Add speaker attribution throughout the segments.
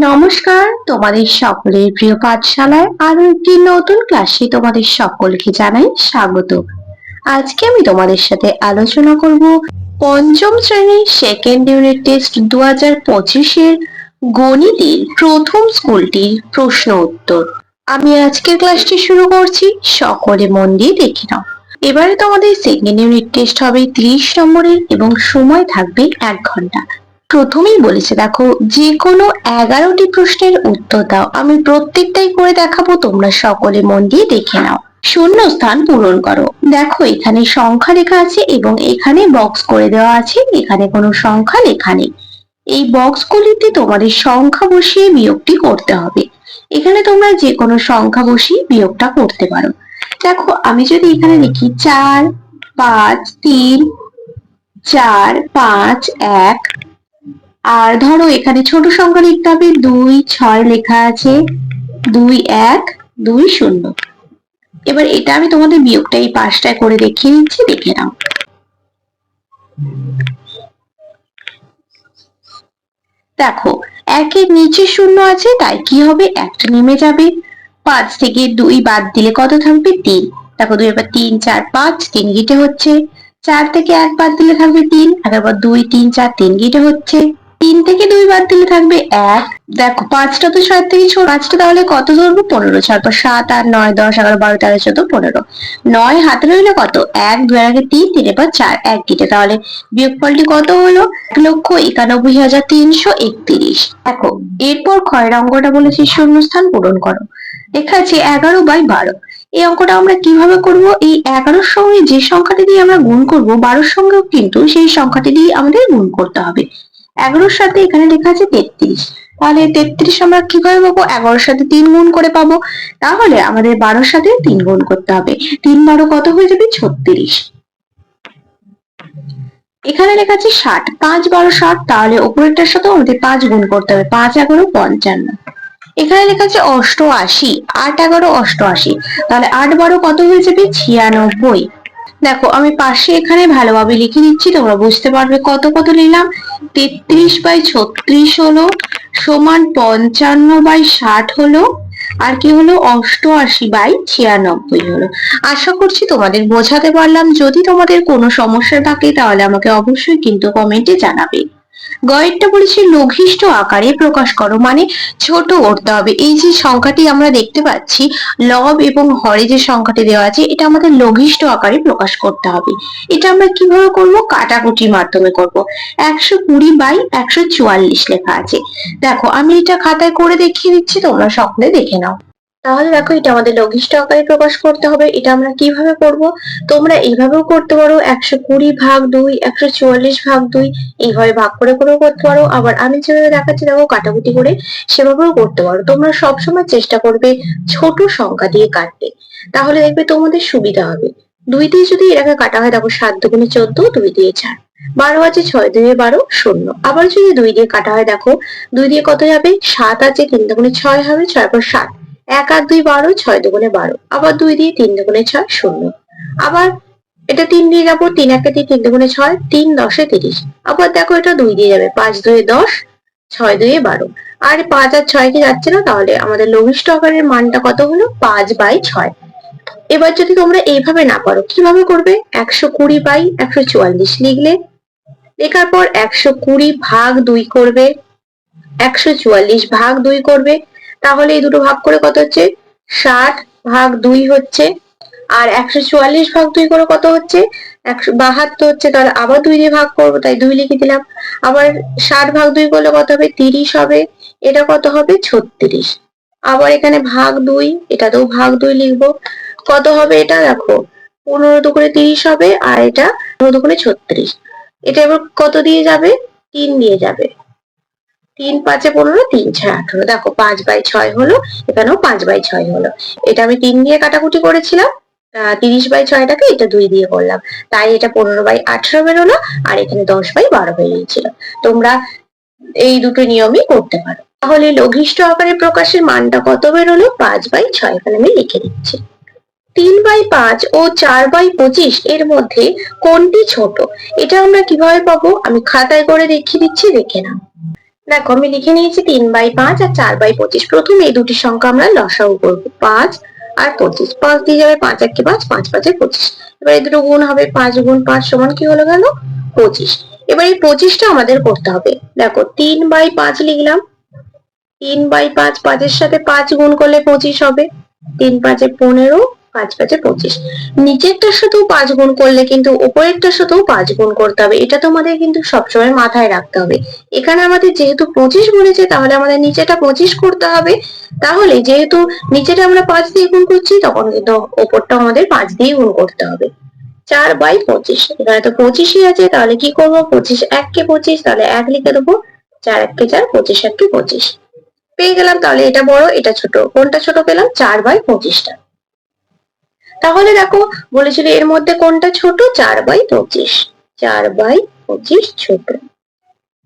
Speaker 1: নমস্কার, তোমাদের সকলের প্রিয় পাঠশালায় আরো একটি নতুন ক্লাসে তোমাদের সকলকে জানাই স্বাগত। আজকে আমি তোমাদের সাথে আলোচনা করব পঞ্চম শ্রেণীর সেকেন্ড ইউনিট টেস্ট 2025-এর গণিতের প্রথম স্কুলটির প্রশ্ন উত্তর। আমি আজকের ক্লাসটি শুরু করছি, সকলে মন দিয়ে দেখে নাও। এবারে তোমাদের সেকেন্ড ইউনিট টেস্ট হবে 30 নম্বরের এবং সময় থাকবে 1 ঘন্টা। প্রথমেই বলেছে, দেখো যে কোনো 11টি প্রশ্নের উত্তর দাও। আমি প্রত্যেকটাই করে দেখাবো, তোমরা সকলে মন দিয়ে দেখে নাও। শূন্য স্থান পূরণ করো। দেখো এখানে সংখ্যা লেখা আছে এবং এখানে বক্স করে দেওয়া আছে, এখানে কোনো সংখ্যা লেখা নেই। এই বক্সগুলিতে তোমাদের সংখ্যা বসিয়ে বিয়োগটি করতে হবে। এখানে তোমরা যে কোনো সংখ্যা বসিয়ে বিয়োগটা করতে পারো। দেখো আমি যদি এখানে লিখি 4 5 3 4 5 1, আর ধরো এখানে ছোট সংখ্যা লিখতে হবে 2 6 লেখা আছে 2 1 2 0। এবার এটা আমি তোমাদের বিয়োগটা এই পাশটায় করে দেখিয়ে দিচ্ছি, দেখে নাও। দেখো একের নিচে শূন্য আছে, তাই কি হবে, একটা নেমে যাবে। 5 থেকে 2 বাদ দিলে কত থাকবে, 3। দেখো 2 এবার 3 4 5 3 গিটে হচ্ছে। 4 থেকে 1 বাদ দিলে থাকবে 3, একবার 2 3 4 3 গিটে হচ্ছে। 3 থেকে 2 বাদ দিলে থাকবে 1। দেখো 5টা তো 6 থেকে ছোট, 5টা তাহলে কত ধরবো, 15। 6 পর 7 8 9 10 11 12 13 14 15। 9 হাতে রইলে কত, 1 2 এর আগে 3 3 এর পর 4 1 গিটে, তাহলে বিয়োগফলটি কত হলো, 1,91,331। দেখো এরপর ক্ষয়ের অঙ্কটা বলেছি শূন্যস্থান পূরণ করো। লেখা আছে 11/12। এই অঙ্কটা আমরা কিভাবে করব, এই 11-র সঙ্গে যে সংখ্যাটি দিয়ে আমরা গুণ করব 12-র সঙ্গেও কিন্তু সেই সংখ্যাটি দিয়ে আমাদের গুণ করতে হবে। 11-র সাথে এখানে লেখা আছে 33, তাহলে 33 আমরা কিভাবে পাবো, 11-র সাথে 3 গুণ করে পাবো। তাহলে আমাদের 12-র সাথে 3 গুণ করতে হবে। 3 12 কত হয়ে যাবে, 36। এখানে লেখা আছে 60, 5 12 60, তাহলে উপরেরটার সাথে আমাদের 5 গুণ করতে হবে। 5 11 55। এখানে লেখা আছে 88, 8 11 88, তাহলে 8 12 কত হয়ে যাবে, 96। দেখো আমি পাশে এখানে ভালোভাবে লিখে দিচ্ছি, তোমরা বুঝতে পারবে কত কত নিলাম। 33/36 হলো সমান 55/60 হলো, আর কি হলো 88/96 হলো। আশা করছি তোমাদের বোঝাতে পারলাম। যদি তোমাদের কোনো সমস্যা থাকে তাহলে আমাকে অবশ্যই কিন্তু কমেন্টে জানাবে। গয়েরটা বলেছে লঘিষ্ঠ আকারে প্রকাশ করো, মানে ছোট করতে হবে। এই যে সংখ্যাটি আমরা দেখতে পাচ্ছি, লব এবং হরে যে সংখ্যাটি দেওয়া আছে, এটা আমাদের লঘিষ্ঠ আকারে প্রকাশ করতে হবে। এটা আমরা কিভাবে করব, কাটাকুটির মাধ্যমে করব। 120/144 লেখা আছে। দেখো আমি এটা খাতায় করে দেখিয়ে দিচ্ছি, তোমরা সকলে দেখে নাও। তাহলে দেখো এটা আমাদের লঘিষ্ঠ আকারে প্রকাশ করতে হবে। এটা আমরা কিভাবে করব, তোমরা এইভাবেও করতে পারো, 120/2 144/2 এইভাবে ভাগ করে করেও করতে পারো। আবার আমি যেভাবে দেখাচ্ছি দেখো কাটাকুটি করে, সেভাবেও করতে পারো। তোমরা সবসময় চেষ্টা করবে ছোট সংখ্যা দিয়ে কাটতে, তাহলে দেখবে তোমাদের সুবিধা হবে। 2 দিয়ে যদি এটাকে কাটা হয়, দেখো 7 দুগুণে 14, 2 দিয়ে 4, 12 আছে 6 2 12 0। আবার যদি 2 দিয়ে কাটা হয়, দেখো 2 দিয়ে কত যাবে, 7 আছে 3 দুগুণে 6 হবে, 6 পর 7, 1 আর 2 12, 6 দুগুণে 12, আবার 2 দিয়ে 3 দুগুণে 6 0। আবার এটা 3 দিয়ে যাবো, 3 1 3 3 দুগুণে 6, 3 10 30। আবার দেখো এটা 2 দিয়ে যাবে, 5 2 10, 6 2 12। আর 5 আর 6 কে যাচ্ছে না, তাহলে আমাদের লঘিষ্ঠ আকারের মানটা কত হলো, 5/6। এবার যদি তোমরা এইভাবে না পারো, কিভাবে করবে, 120/144 লিখলে, লেখার পর 120/2 করবে, 144/2 করবে। তাহলে এই দুটো ভাগ করে কত হচ্ছে, 60/2 হচ্ছে। আর 144/2 করে কত হচ্ছে, 172 হচ্ছে। তাহলে আবার 2 দিয়ে ভাগ করবো, তাই 2 লিখে দিলাম। আবার 60/2 করলে কত হবে, 30 হবে। এটা কত হবে, 36। আবার এখানে /2, এটাতেও /2 লিখবো। কত হবে এটা, দেখো 15 দুগুণে 30 হবে, আর এটা 15 দুগুণে 36। এটা এবার কত দিয়ে যাবে, 3 দিয়ে যাবে। 3 5 15, 3 6 18। দেখো 5/6 হলো, এখানেও 5/6 হলো। এটা আমি 3 দিয়ে কাটাকুটি করেছিলাম, 30/6টাকে এটা 2 দিয়ে করলাম, তাই এটা 15/18 বেরোলো, আর এখানে 10/12 বেরিয়েছিল। তোমরা এই দুটো নিয়মই করতে পারো। তাহলে লঘিষ্ঠ আকারে প্রকাশের মানটা কত বেরোলো, 5/6। এখানে আমি লিখে দিচ্ছি। 3/5 ও 4/25 এর মধ্যে কোনটি ছোট, এটা আমরা কিভাবে পাবো, আমি খাতায় করে দেখিয়ে দিচ্ছি, দেখে নাও। দেখো আমি লিখে নিয়েছি 3/5 আর 4/25। প্রথমে এই দুটি সংখ্যা আমরা লসাগু করবো, 5 আর 25। 5 দিয়ে যাবে 5 একে 5, 5 5 25। এবার এই দুটো গুণ হবে, 5 গুণ 5 সমান কি হলো গেল 25। এবার এই 25টা আমাদের করতে হবে। দেখো 3/5 লিখলাম, 3/5, 5 এর সাথে 5 গুণ করলে 25 হবে, 3 5 15, 5 5 25। নিচেরটার সাথেও 5 গুণ করলে কিন্তু উপরেরটার সাথেও 5 গুণ করতে হবে, এটা তোমাদের কিন্তু সবসময় মাথায় রাখতে হবে। এখানে আমাদের যেহেতু 25 বলেছে তাহলে আমাদের নিচেটা 25 করতে হবে, তাহলে যেহেতু নিচেটা আমরা 5 দিয়ে গুণ করছি তখন কিন্তু উপরটা আমাদের 5 দিয়ে গুণ করতে হবে। 4/25, এখানে তো 25ই আছে, তাহলে কি করবো, 25 1 কে 25, তাহলে 1 লিখে দেবো, 4 1 কে 4, 25 1 কে 25 পেয়ে গেলাম। তাহলে এটা বড় এটা ছোট, কোনটা ছোট পেলাম, 4/25টা। তাহলে দেখো বলেছিল এর মধ্যে কোনটা ছোট, 4/25, 4/25 ছোট।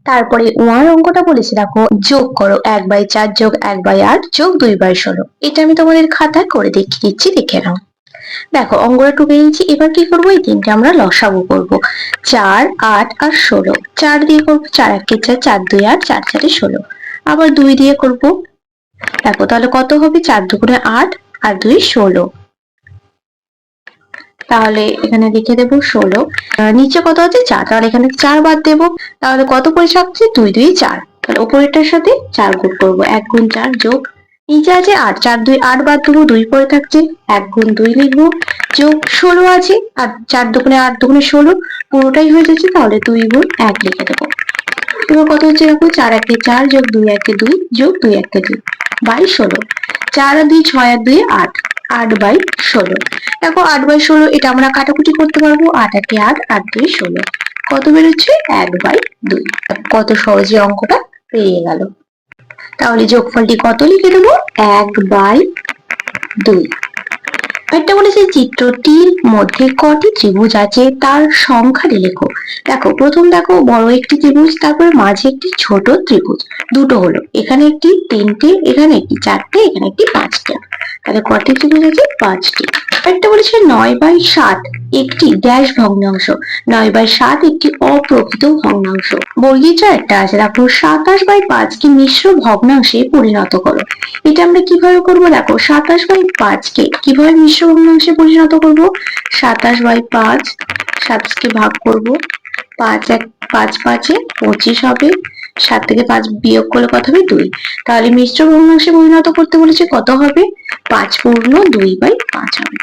Speaker 1: তারপরে ওয়ার অঙ্কটা বলেছে, দেখো যোগ করো 1/4 যোগ 1/8 যোগ 2/16। এটা আমি তোমাদের খাতায় করে দেখিয়ে দিচ্ছি, দেখে নাও। দেখো অঙ্কটা টুকে নিয়েছি, এবার কি করবো, এই তিনটে আমরা লসাগু করবো, 4 8 আর 16। 4 দিয়ে করবো, 4 1 4, 4 2 8, 4 4 16। আবার 2 দিয়ে করবো, দেখো তাহলে কত হবে, 4 2 8 আর 2 16। তাহলে এখানে লিখে দেবো 16। নিচে কত আছে 4, তাহলে এখানে 4 বাদ দেবো, তাহলে কত পড়ে থাকছে 2 2 4। তাহলে উপরেরটার সাথে 4 গুণ করবো, 1 গুণ 4 যোগ, নিচে আছে 8, 4 2 8 বাদ দেবো, 2 পড়ে থাকছে, 1 গুণ 2 লিখবো, যোগ 16 আছে আর 4 2 8 2 16 পুরোটাই হয়ে যাচ্ছে, তাহলে 2 গুণ 1 লিখে দেবো। এবার কত হচ্ছে দেখো, 4 1 4 যোগ 2 1 2 যোগ 2 1 2 2/16। 4 আর 2 6 আর 2 8, 8/16। দেখো 8/16 এটা আমরা কাটাকুটি করতে পারবো, 8 1 8, 8 2 16। কত বেরোচ্ছে, 1/2। কত সহজে অঙ্কটা পেরিয়ে গেল। তাহলে যোগফলটি কত লিখে দেবো, 1/2। একটা বলেছে চিত্রটির মধ্যে কটি ত্রিভুজ আছে তার সংখ্যাটি লেখো। দেখো প্রথম দেখো বড় একটি ত্রিভুজ, তারপরে মাঝে একটি ছোট ত্রিভুজ, দুটো হলো, এখানে একটি 3টে, এখানে একটি 4টে, এখানে একটি 5টা। তাহলে কটি ত্রিভুজ আছে, 5টি। একটা বলেছে 9/7 একটি ড্যাশ ভগ্নাংশ, 9/7 একটি অপ্রকৃত ভগ্নাংশ। বর্গীয় একটা আছে, দেখো 27/5 কে মিশ্র ভগ্নাংশে পরিণত করো। এটা আমরা কিভাবে করবো, দেখো 27/5 কে কিভাবে মিশ্র ভগ্নাংশে পরিণত করব, 27/5, 27 কে ভাগ করব, 5 5 5 25 হবে, 7 থেকে 5 বিয়োগ করলে কত হবে, 2। তাহলে মিশ্র ভগ্নাংশে পরিণত করতে বলেছে, কত হবে, 5 পূর্ণ 2/5 হবে।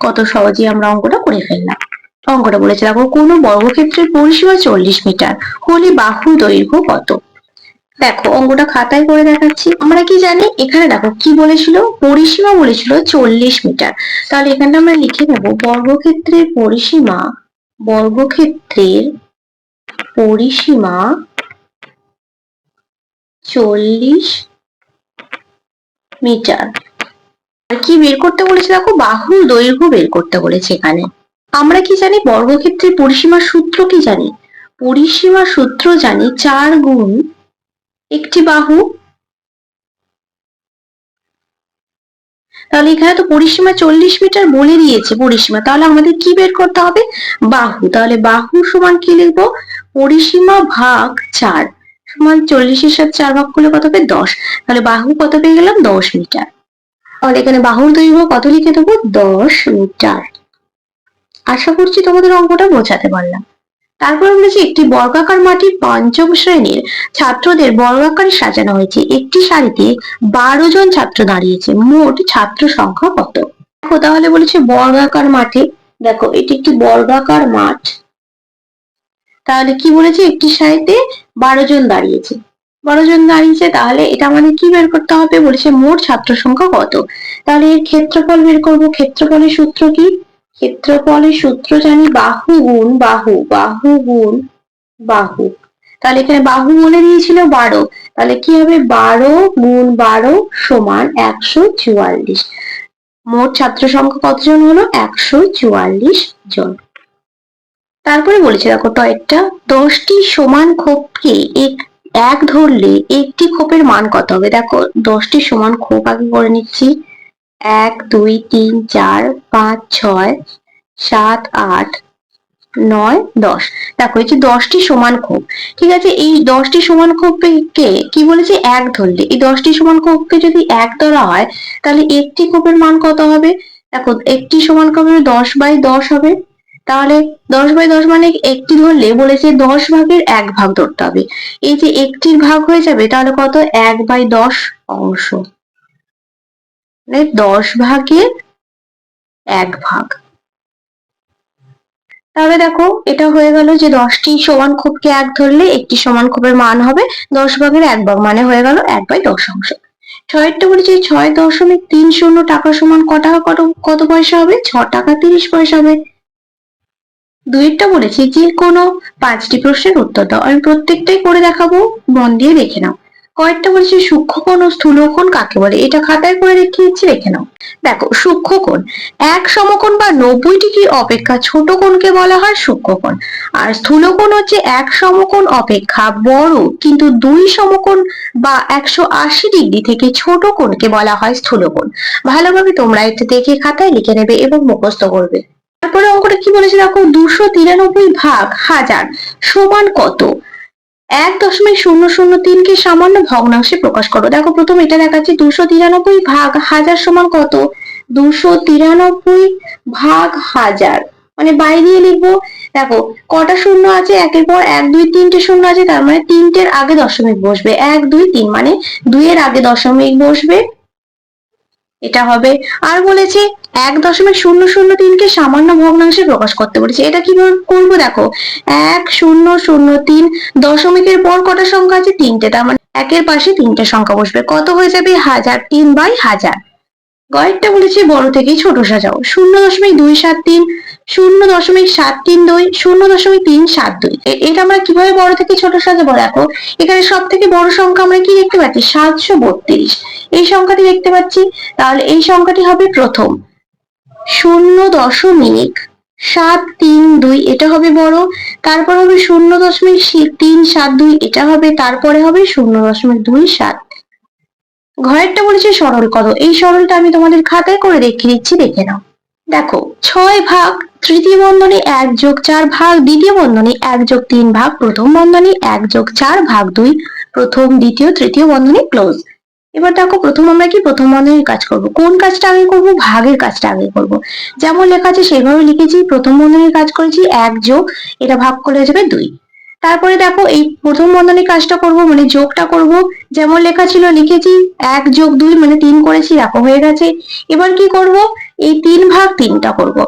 Speaker 1: কত সহজেই আমরা অঙ্কটা করে ফেললাম। অঙ্কটা বলেছে, দেখো কোনো বর্গক্ষেত্রের পরিসীমা 40 মিটার হলে বাহু দৈর্ঘ্য কত। দেখো অঙ্কটা খাতায় করে দেখাচ্ছি। আমরা কি জানি, এখানে দেখো কি বলেছিল, পরিসীমা বলেছিল 40 মিটার। তাহলে এখানে আমরা লিখে নেব বর্গক্ষেত্রের পরিসীমা, বর্গক্ষেত্রের পরিসীমা 40 মিটার। আর কি বের করতে বলেছে, দেখো বাহুর দৈর্ঘ্য বের করতে বলেছে এখানে। আমরা কি জানি, বর্গক্ষেত্রের পরিসীমার সূত্র কি জানি, পরিসীমার সূত্র জানি 4 গুণ একটি বাহু। তাহলে এখানে তো পরিসীমা 40 মিটার বলে দিয়েছে পরিসীমা, তাহলে আমাদের কি বের করতে হবে, বাহু। তাহলে বাহু সমান কি লিখবো, পরিসীমা ভাগ 4 সমান 40 এর সাথে 4 ভাগ করলে কত হবে, 10। তাহলে বাহু কত পেয়ে গেলাম, 10 মিটার। তাহলে এখানে বাহুর দৈর্ঘ্য কত লিখে দেবো, 10 মিটার। আশা করছি তোমাদের অঙ্কটা বোঝাতে পারলাম। তারপর বলেছি একটি বর্গাকার মাটির পঞ্চম শ্রেণীর ছাত্রদের বর্গাকারে সাজানো হয়েছে, একটি সারিতে 12 জন ছাত্র দাঁড়িয়েছে, মোট ছাত্র সংখ্যা কত। দেখো তাহলে বলেছে বর্গাকার মাঠে, দেখো এটি একটি বর্গাকার মাঠ, তাহলে কি বলেছে, একটি সারিতে 12 জন দাঁড়িয়েছে, 12 জন দাঁড়িয়েছে, তাহলে এটা আমাদের কি বের করতে হবে, বলেছে মোট ছাত্র সংখ্যা কত। তাহলে এর ক্ষেত্রফল বের করব, ক্ষেত্রফলের সূত্র কি, ক্ষেত্রফলের সূত্র জানি বাহু গুণ বাহু, বাহু গুণ বাহু। তাহলে এখানে বাহু বলে দিয়েছিল 12, তাহলে কি হবে, 12 গুণ 12 সমান 144। মোট ছাত্র সংখ্যা কতজন হলো, 144 জন। তারপরে বলেছে দেখো তো একটা, 10টি সমান খোপকে এক ধরলে একটি খোপের মান কত হবে। দেখো 10টি সমান খোপ আগে করে নিচ্ছি, 1 2 3 4 5 6 7 8 9, 10। দেখো এই যে 10টি সমান ক্ষোভ, ঠিক আছে, এই 10টি সমান ক্ষোভকে কি বলেছে, এক ধরলে, এই 10টি সমান ক্ষোভকে যদি এক ধরা হয় তাহলে একটি ক্ষোভের মান কত হবে? দেখো একটি সমান ক্ষোভের 10/10 হবে। তাহলে 10/10 মানে একটি ধরলে বলেছে 10 ভাগের 1 ভাগ ধরতে হবে। এই যে একটির ভাগ হয়ে যাবে তাহলে কত, 1/10 অংশ, মানে 10 ভাগের 1 ভাগ। তাহলে দেখো এটা হয়ে গেল যে 10টি সমান ক্ষোভকে এক ধরলে একটি সমান ক্ষোভের মান হবে 10 ভাগের 1 ভাগ, মানে হয়ে গেল 1/10 অংশ। ছয়েরটা বলেছি 6.30 টাকা সমান ক টাকা কত পয়সা হবে, 6 টাকা 30 পয়সা হবে। দুইটা বলেছি যে কোনো 5টি প্রশ্নের উত্তর দাও, আমি প্রত্যেকটাই করে দেখাবো, মন দিয়ে দেখে নাও। কয়েকটা বলেছি সূক্ষ্মকোণ ও স্থূলকোণ কাকে বলে, এটা খাতায় করে রেখে দিচ্ছি, দেখে নাও। দেখো সূক্ষ্মকোণ, এক সমকোণ বা 90 ডিগ্রি অপেক্ষা ছোট কোণকে বলা হয় সূক্ষ্মকোণ। আর স্থূলকোণ হচ্ছে এক সমকোণ অপেক্ষা বড় কিন্তু দুই সমকোণ বা 180 ডিগ্রি থেকে ছোট কোণকে বলা হয় স্থূলকোণ। ভালোভাবে তোমরা এটা দেখে খাতায় লিখে নেবে এবং মুখস্থ করবে। তারপরে অঙ্কটা কি বলেছে দেখো, 293 ভাগ 1000 সমান কত? 1.003 কে সামান্য ভগ্নাংশে প্রকাশ করো। দেখো প্রথম এটা দেখাচ্ছি, 293 ভাগ 1000 সমান কত? 293 ভাগ 1000, মানে বাইরে দিয়ে লিখবো। দেখো কটা শূন্য আছে, একের পর 1 2 3টে শূন্য আছে, তার মানে তিনটের আগে দশমিক বসবে, 1 2 3, মানে 2 এর আগে দশমিক বসবে, এটা হবে। আর বলেছে 1.003 কে সামান্য ভগ্নাংশে প্রকাশ করতে বলেছে, এটা কিভাবে করবো দেখো, 1003 দশমিকের পর কটা সংখ্যা আছে, তিনটে, তার মানে একের পাশে তিনটে সংখ্যা বসবে, কত হয়ে যাবে, 1000, 3/1000। কয়েকটা বলেছে বড় থেকে ছোট সাজাও, 0.273, 0.732, 0.372। এটা আমরা কিভাবে বড় থেকে ছোট সাজাবো, দেখো এখানে সব থেকে বড় সংখ্যা আমরা কি দেখতে পাচ্ছি, 732, এই সংখ্যাটি দেখতে পাচ্ছি। তাহলে এই সংখ্যাটি হবে প্রথম, 0.732, এটা হবে বড়। তারপর হবে 0.372, এটা হবে, তারপরে হবে 0.27। ঘরেরটা বলেছে সরল করো, এই সরলটা আমি তোমাদের খাতায় করে দেখিয়ে দিচ্ছি, দেখে নাও। দেখো 6 ভাগ তৃতীয় বন্ধনী 1 যোগ 4 ভাগ দ্বিতীয় বন্ধনী 1 যোগ 3 ভাগ প্রথম বন্ধনী 1 যোগ 4 ভাগ 2 প্রথম দ্বিতীয় তৃতীয় বন্ধনী ক্লোজ। এবার দেখো প্রথম আমরা কি প্রথম বন্ধনীর কাজ করব, কোন কাজটা আগে করব, ভাগের কাজটা আগে করব। যেমন লেখা আছে সেভাবে লিখেছি, প্রথম বন্ধনীর কাজ করেছি 1 যোগ, এটা ভাগ করে হয়ে যাবে 2। তারপরে দেখো এই প্রথম বন্ধনীর কাজটা করব, মানে যোগটা করব, যেমন লেখা ছিল লিখেছি, 1 যোগ 2 মানে 3 করেছি, দেখো হয়ে গেছে। এবার কি করব, এই 3 ভাগ 3টা করব।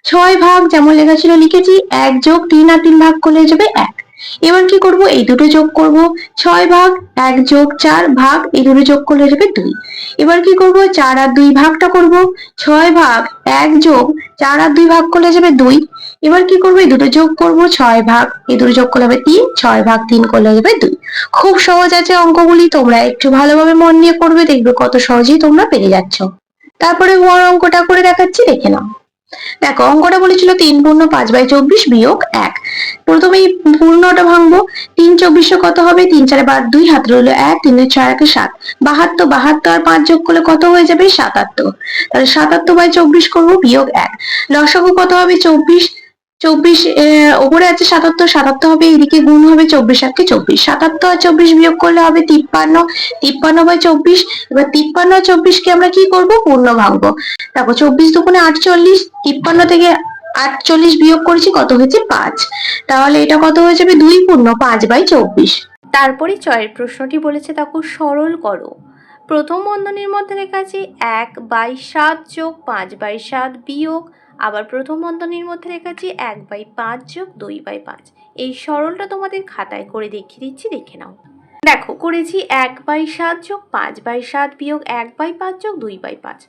Speaker 1: 6 ভাগ যেমন লেখা ছিল লিখেছি, 1 যোগ 3 আর 3 ভাগ করলে হয়ে যাবে 1। এবার কি করব, এই দুটো যোগ করব, 6 ভাগ 1 যোগ 4 ভাগ এই দুটো যোগ করলে হয়ে যাবে 2। এবার কি করব, 4 আর 2 ভাগটা করব, 6 ভাগ 1 যোগ 4 আর 2 ভাগ করলে যাবে 2। এবার কি করবো, এই দুটো যোগ করব, 6 ভাগ এই দুটো যোগ করলে হবে 3, 6 ভাগ 3 করলে যাবে 2। খুব সহজ আছে অঙ্কগুলি, তোমরা একটু ভালোভাবে মন নিয়ে করবে, দেখবে কত সহজেই তোমরা পেরে যাচ্ছ। তারপরে বড় অঙ্কটা করে দেখাচ্ছি, দেখে নাও। দেখো অঙ্কটা বলেছিল 3 পূর্ণ 5/24 বিয়োগ 1। প্রথমেই পূর্ণটা ভাঙবো, 3 24 কত হবে, 3 4 12, 2 হাত রইল 1, 3 4 1 7, 72, 72 আর 5 যোগ করলে কত হয়ে যাবে, 77। তাহলে 77/24 করবো বিয়োগ 1। লসাগু কত হবে, 24, 24 ওপরে আছে 77, 77 হবে, এদিকে গুণ হবে 24 আর 24, 77 আর 24 বিয়োগ করলে হবে 53, 53/24। এবার 53 আর 24 কে আমরা কি করব, পূর্ণ ভাঙবো। দেখো 24 দুগুণে 48, 53 থেকে 48 বিয়োগ করেছি, কত হয়েছে 5। তাহলে এটা কত হয়ে যাবে, 2 পূর্ণ 5/24।
Speaker 2: তারপরে ছয়ের প্রশ্নটি বলেছে দেখো সরল করো। প্রথম বন্ধনীর মধ্যে লেখা আছে 1/7 যোগ 5/7 বিয়োগ, আবার প্রথম বন্ধনীর মধ্যে লেখা আছে 1/5 যোগ 2/5। এই সরলটা তোমাদের খাতায় করে দেখিয়ে দিচ্ছি, দেখে নাও। দেখো করেছি 1/7 যোগ 5/7 বিয়োগ 1/5 যোগ 2/5।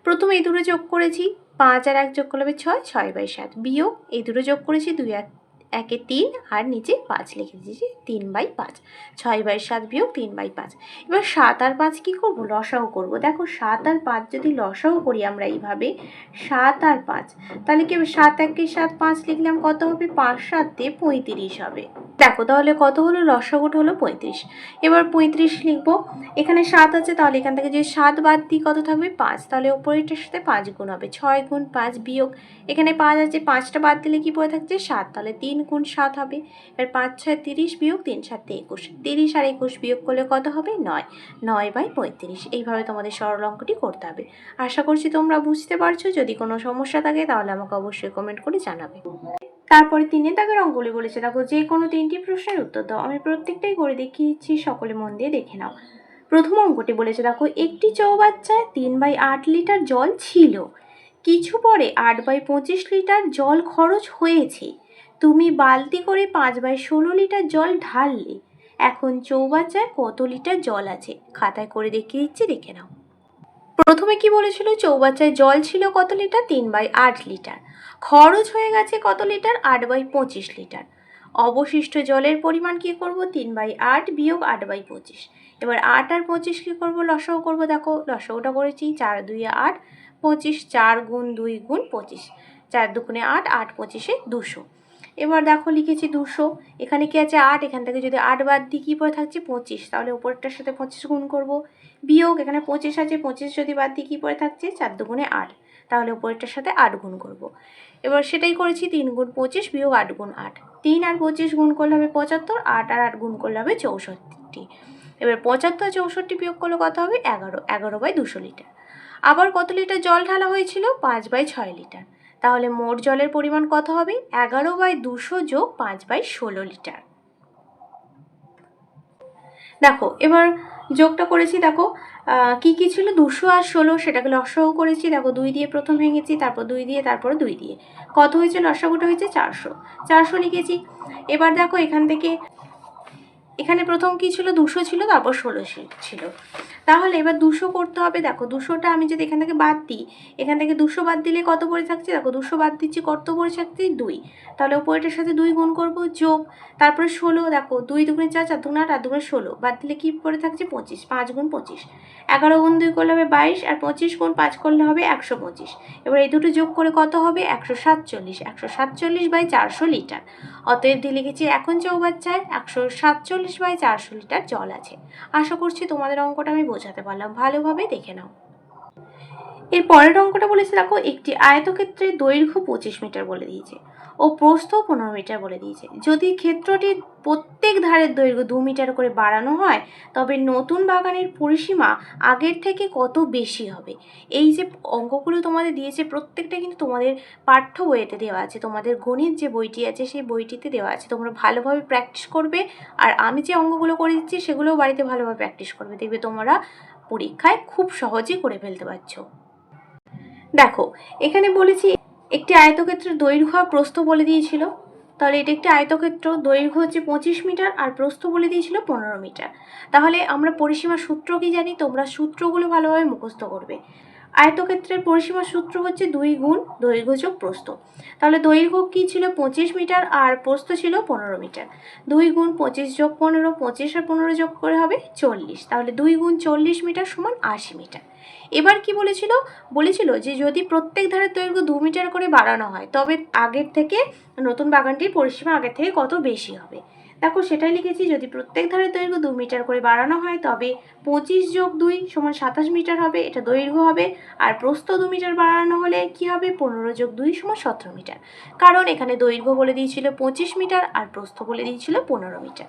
Speaker 2: প্রথমে এই দুটো যোগ করেছি, 5 আর 1 যোগ করলে হবে 6, 6/7 বিয়োগ এই দুটো যোগ করেছি, 2 আর একে 3 আর নিচে 5 লিখে দিয়েছি 3/5। 6/7 বিয়োগ 3/5। এবার 7 আর 5 কি করব, লসাগু করব। দেখো 7 আর 5 যদি লসাগু করি আমরা এইভাবে 7 আর 5, তাহলে কি হবে 7 একে 7, 5 লিখলাম কত হবে, 5 7 দিয়ে 35 হবে। দেখো তাহলে কত হলো, লসাগুটা হলো 35। এবার 35 লিখবো, এখানে 7 আছে তাহলে এখান থেকে যে 7 বাদ দিই কত থাকবে 5, তাহলে ওপরেরটার সাথে 5 গুণ হবে, 6 গুণ 5 বিয়োগ এখানে 5 আছে, 5টা বাদ দিলে কি পড়ে থাকছে 7, তাহলে 3 গুণ 7 হবে। এবার 5 6 30 বিয়োগ 3 7 21, 30 আর 21 বিয়োগ করলে কত হবে 9, 9/35। এইভাবে তোমাদের সরল অঙ্কটি করতে হবে। আশা করছি তোমরা বুঝতে পারছো। যদি কোনো সমস্যা থাকে তাহলে আমাকে অবশ্যই কমেন্ট করে জানাবে। তারপরে 3 দাগের অঙ্কগুলি বলেছে, দেখো যে কোনো 3টি প্রশ্নের উত্তর দাও। আমি প্রত্যেকটাই করে দেখিয়েছি, সকলে মন দিয়ে দেখে নাও। প্রথম অঙ্কটি বলেছে, দেখো একটি চৌবাচ্চায় 3/8 লিটার জল ছিল, কিছু পরে 8/25 লিটার জল খরচ হয়েছে, তুমি বালতি করে 5/16 লিটার জল ঢাললে, এখন চৌবাচ্চায় কত লিটার জল আছে? খাতায় করে দেখিয়ে দিচ্ছি, দেখে নাও। প্রথমে কি বলেছিল, চৌবাচ্চায় জল ছিল কত লিটার, 3/8 লিটার, খরচ হয়ে গেছে কত লিটার, 8/25 লিটার। অবশিষ্ট জলের পরিমাণ কি করব, 3/8 বিয়োগ 8/25। এবার 8 আর 25 কি করব, লসাগু করব। দেখো লসাগুটা করেছি, 4 2 8, 25, 4 গুণ 2 গুণ 25, 4 2 8, 8 25 200। এবার দেখো লিখেছি 200, এখানে কি আছে 8, এখান থেকে যদি 8 বাদ দিই কি পড়ে থাকছে 25, তাহলে উপরেরটার সাথে 25 গুণ করব, বিয়োগ এখানে 25 আছে, 25 যদি বাদ দিই কি পড়ে থাকছে 4 2 8, তাহলে উপরেরটার সাথে 8 গুণ করব। এবার সেটাই করেছি, 3 গুণ 25 বিয়োগ 8 গুণ 8, 3 আর 25 গুণ করলে হবে 75, 8 আর 8 গুণ করলে হবে 64। এবার 75 64 বিয়োগ করলে কত হবে 11, 11/200 লিটার। আবার কত লিটার জল ঢালা হয়েছিল, 5/6 লিটার। তাহলে মোট জলের পরিমাণ কত হবে, 11/200 যোগ 5/16 লিটার। দেখো এবার যোগটা করেছি, দেখো কি কি ছিল, 200 আর 16, সেটাকে লসাগু করেছি। দেখো 2 দিয়ে প্রথম ভেঙেছি, তারপর 2 দিয়ে, তারপর 2 দিয়ে, কত হয়েছে, লসাগুটা হয়েছে 400, 400 লিখেছি। এবার দেখো এখান থেকে, এখানে প্রথম কি ছিল, 200 ছিল, তারপর 16 ছিল, তাহলে এবার 200 করতে হবে। দেখো 200টা আমি যদি এখান থেকে বাদ দিই, এখান থেকে 200 বাদ দিলে কত পড়ে থাকছে, দেখো 200 বাদ দিচ্ছি, কত পড়ে থাকছে 2, তাহলে উপরেটার সাথে 2 গুণ করব, যোগ তারপরে 16, দেখো 2 2 4, 4 2 8, 8 2 16, বাদ দিলে কি পড়ে থাকছে 25, 5 গুণ 25, 11 গুণ 2 করলে হবে 22, আর 25 গুণ 5 করলে হবে 125। এবার এই দুটো যোগ করে কত হবে 147, 147/400 লিটার। অতএব দিয়ে লিখেছি, এখন চৌবাচ্চায় 147/400 লিটার জল আছে। আশা করছি তোমাদের অঙ্কটা আমি বোঝাতে পারলাম, ভালোভাবে দেখে নাও। এর পরের অঙ্কটা বলেছে, দেখো একটি আয়তক্ষেত্রের দৈর্ঘ্য 25 মিটার বলে দিয়েছে ও প্রস্থ 15 মিটার বলে দিয়েছে। যদি ক্ষেত্রটির প্রত্যেক ধারের দৈর্ঘ্য 2 মিটার করে বাড়ানো হয়, তবে নতুন বাগানের পরিসীমা আগের থেকে কত বেশি হবে। এই যে অঙ্কগুলো তোমাদের দিয়েছে প্রত্যেকটা কিন্তু তোমাদের পাঠ্য বইতে দেওয়া আছে, তোমাদের গণিত যে বইটি আছে সেই বইটিতে দেওয়া আছে। তোমরা ভালোভাবে প্র্যাকটিস করবে, আর আমি যে অঙ্কগুলো করে দিচ্ছি সেগুলোও বাড়িতে ভালোভাবে প্র্যাকটিস করবে, দেখবে তোমরা পরীক্ষায় খুব সহজেই করে ফেলতে পারছো। দেখো এখানে বলেছি একটি আয়তক্ষেত্রের দৈর্ঘ্য আর প্রস্থ বলে দিয়েছিল, তাহলে এটা একটি আয়তক্ষেত্র, দৈর্ঘ্য হচ্ছে 25 মিটার আর প্রস্থ বলে দিয়েছিল 15 মিটার। তাহলে আমরা পরিসীমার সূত্র কি জানি, তোমরা সূত্রগুলো ভালোভাবে মুখস্থ করবে। আয়তক্ষেত্রের পরিসীমার সূত্র হচ্ছে 2 গুণ দৈর্ঘ্য যোগ প্রস্থ। তাহলে দৈর্ঘ্য কি ছিল 25 মিটার আর প্রস্থ ছিল 15 মিটার। 2 গুণ 25 যোগ 15, 25 আর 15 যোগ করে হবে 40, তাহলে 2 গুণ 40 মিটার সমান 80 মিটার। এবার কি বলেছিল যে যদি প্রত্যেক ধারের দৈর্ঘ্য 2 মিটার করে বাড়ানো হয়, তবে আগের থেকে নতুন বাগানটির পরিসীমা আগের থেকে কত বেশি হবে। দেখো সেটাই লিখেছি, যদি প্রত্যেক ধারের দৈর্ঘ্য 2 মিটার করে বাড়ানো হয়, তবে 25 যোগ 2 সমান 27 মিটার হবে, এটা দৈর্ঘ্য হবে। আর প্রস্থ 2 মিটার বাড়ানো হলে কি হবে, 15 যোগ 2 সমান 17 মিটার, কারণ এখানে দৈর্ঘ্য বলে দিয়েছিল 25 মিটার আর প্রস্থ বলে দিয়েছিল 15 মিটার।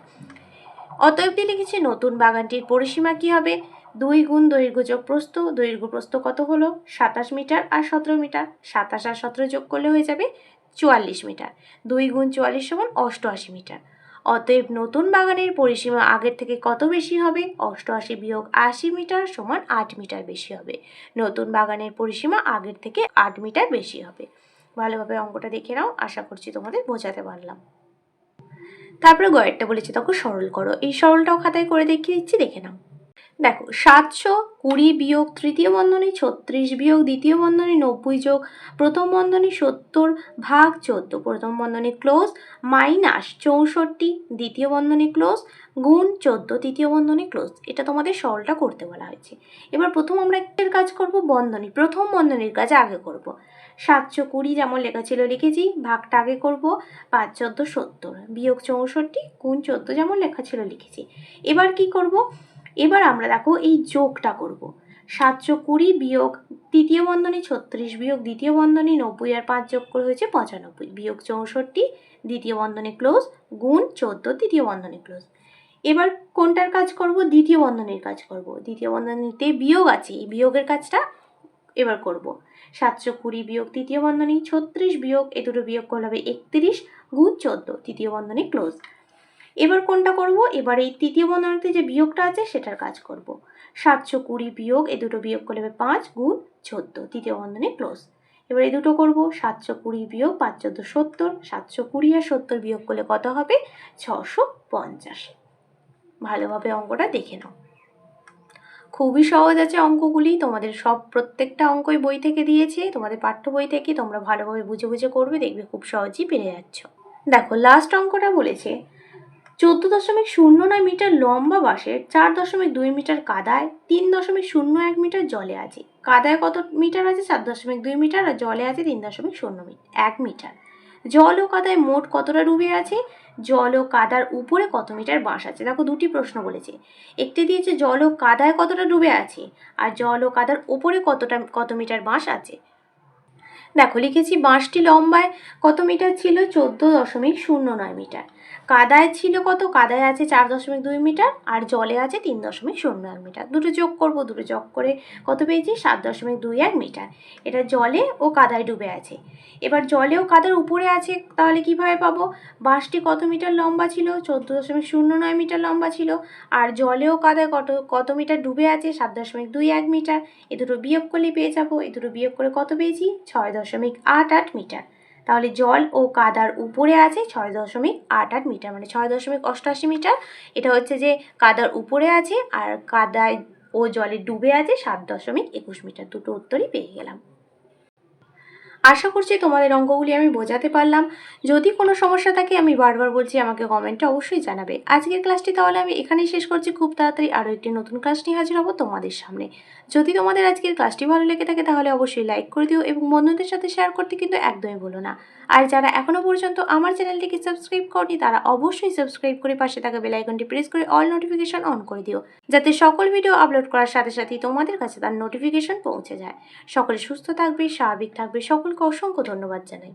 Speaker 2: অতএব দিয়ে লিখেছি নতুন বাগানটির পরিসীমা কি হবে, 2 গুণ দৈর্ঘ্য যোগ প্রস্থ, দৈর্ঘ্য প্রস্থ কত হলো 27 মিটার আর 17 মিটার, 27 আর 17 যোগ করলে হয়ে যাবে 44 মিটার, 2 গুণ 44 সমান 88 মিটার। অতএব নতুন বাগানের পরিসীমা আগের থেকে কত বেশি হবে, 88 বিয়োগ 80 মিটার সমান 8 মিটার বেশি হবে। নতুন বাগানের পরিসীমা আগের থেকে 8 মিটার বেশি হবে। ভালোভাবে অঙ্কটা দেখে নাও, আশা করছি তোমাদের বোঝাতে পারলাম। তারপরে গয়েরটা বলেছে, তখন সরল করো। এই সরলটাও খাতায় করে দেখিয়ে দিচ্ছি, দেখে নাও। দেখো 720 বিয়োগ তৃতীয় বন্ধনী 36 বিয়োগ দ্বিতীয় বন্ধনী 90 যোগ প্রথম বন্ধনী 70 ভাগ 14 প্রথম বন্ধনী ক্লোজ মাইনাস 64 দ্বিতীয় বন্ধনী ক্লোজ গুণ 14 তৃতীয় বন্ধনী ক্লোজ। এটা তোমাদের সরলটা করতে বলা হয়েছে। এবার প্রথম আমরা একটার কাজ করব বন্ধনী, প্রথম বন্ধনীর কাজ আগে করব। 720 যেমন লেখা ছিল লিখেছি, ভাগটা আগে করব 5 14 70 বিয়োগ 64 গুণ 14 যেমন লেখা ছিল লিখেছি। এবার কি করব, এবার আমরা দেখো এই যোগটা করব। 720 বিয়োগ তৃতীয় বন্ধনী 36 বিয়োগ দ্বিতীয় বন্ধনী 90 আর 5 যোগ করে হয়েছে 95 বিয়োগ 64 দ্বিতীয় বন্ধনী ক্লোজ গুণ 14 তৃতীয় বন্ধনী ক্লোজ। এবার কোনটার কাজ করব, দ্বিতীয় বন্ধনীর কাজ করব। দ্বিতীয় বন্ধনীতে বিয়োগ আছে, এই বিয়োগের কাজটা এবার করব। 720 বিয়োগ তৃতীয় বন্ধনী 36 বিয়োগ এ দুটো বিয়োগ করলে হবে 31 গুণ 14 তৃতীয় বন্ধনী ক্লোজ। এবার কোনটা করব, এবার এই তৃতীয় বন্ধনীতে যে বিয়োগটা আছে সেটার কাজ করব। 720 বিয়োগ এ দুটো বিয়োগ করলে হবে 5 গুণ 14 তৃতীয় বন্ধনী ক্লোজ। এবার এই দুটো করব, 720 বিয়োগ 5 14 70, 720 আর 70 বিয়োগ করলে কত হবে 650। ভালোভাবে অঙ্কটা দেখে নাও, খুবই সহজ আছে অঙ্কগুলি, তোমাদের সব প্রত্যেকটা অঙ্কই বই থেকে দিয়েছে, তোমাদের পাঠ্য বই থেকে, তোমরা ভালোভাবে বুঝে বুঝে করবে, দেখবে খুব সহজেই পেরে যাচ্ছ। দেখো লাস্ট অঙ্কটা বলেছে 14.09 মিটার লম্বা বাঁশের 4.2 মিটার কাদায় 3.01 মিটার জলে আছে। কাদায় কত মিটার আছে 4.2 মিটার আর জলে আছে 3.01 মিটার। জল ও কাদায় মোট কতটা ডুবে আছে, জল ও কাদার উপরে কত মিটার বাঁশ আছে। দেখো দুটি প্রশ্ন বলেছে, একটি দিয়েছে জল ও কাদায় কতটা ডুবে আছে আর জল ও কাদার উপরে কত মিটার বাঁশ আছে। দেখো লিখেছি বাঁশটি লম্বায় কত মিটার ছিল 14.09 মিটার, কাদায় ছিল কত, কাদায় আছে 4.2 মিটার আর জলে আছে 3.01 মিটার। দুটো যোগ করব, দুটো যোগ করে কত পেয়েছি 7.21 মিটার। এটা জলে ও কাদায় ডুবে আছে। এবার জলে ও কাদার উপরে আছে, তাহলে কিভাবে পাবো, বাঁশটি কত মিটার লম্বা ছিল 14.09 মিটার লম্বা ছিল আর জলে ও কাদায় কত মিটার ডুবে আছে 7.21 মিটার। এ দুটো বিয়োগ করলে পেয়ে যাবো, এ দুটো বিয়োগ করে কত পেয়েছি 6.88 মিটার। তাহলে জল ও কাদার উপরে আছে 6.88 মিটার, মানে 6.88 মিটার। এটা হচ্ছে যে কাদার উপরে আছে আর কাদায় ও জলে ডুবে আছে 7.21 মিটার। দুটো উত্তরই পেয়ে গেলাম। আশা করছি তোমাদের অঙ্কগুলি আমি বোঝাতে পারলাম। যদি কোনো সমস্যা থাকে আমি বারবার বলছি আমাকে কমেন্টে অবশ্যই জানাবে। আজকের ক্লাসটি তাহলে আমি এখানেই শেষ করছি। খুব তাড়াতাড়ি আরও একটি নতুন ক্লাস নিয়ে হাজির হব তোমাদের সামনে। যদি তোমাদের আজকের ক্লাসটি ভালো লেগে থাকে তাহলে অবশ্যই লাইক করে দিও এবং বন্ধুদের সাথে শেয়ার করতে কিন্তু একদমই ভুলো না। আর যারা এখনও পর্যন্ত আমার চ্যানেলটিকে সাবস্ক্রাইব করনি তারা অবশ্যই সাবস্ক্রাইব করে পাশে থাকা বেল আইকনটি প্রেস করে অল নোটিফিকেশন অন করে দিও, যাতে সকল ভিডিও আপলোড করার সাথে সাথেই তোমাদের কাছে তার নোটিফিকেশন পৌঁছে যায়। সকলে সুস্থ থাকবে, স্বাভাবিক থাকবে, সকলকে অসংখ্য ধন্যবাদ জানাই।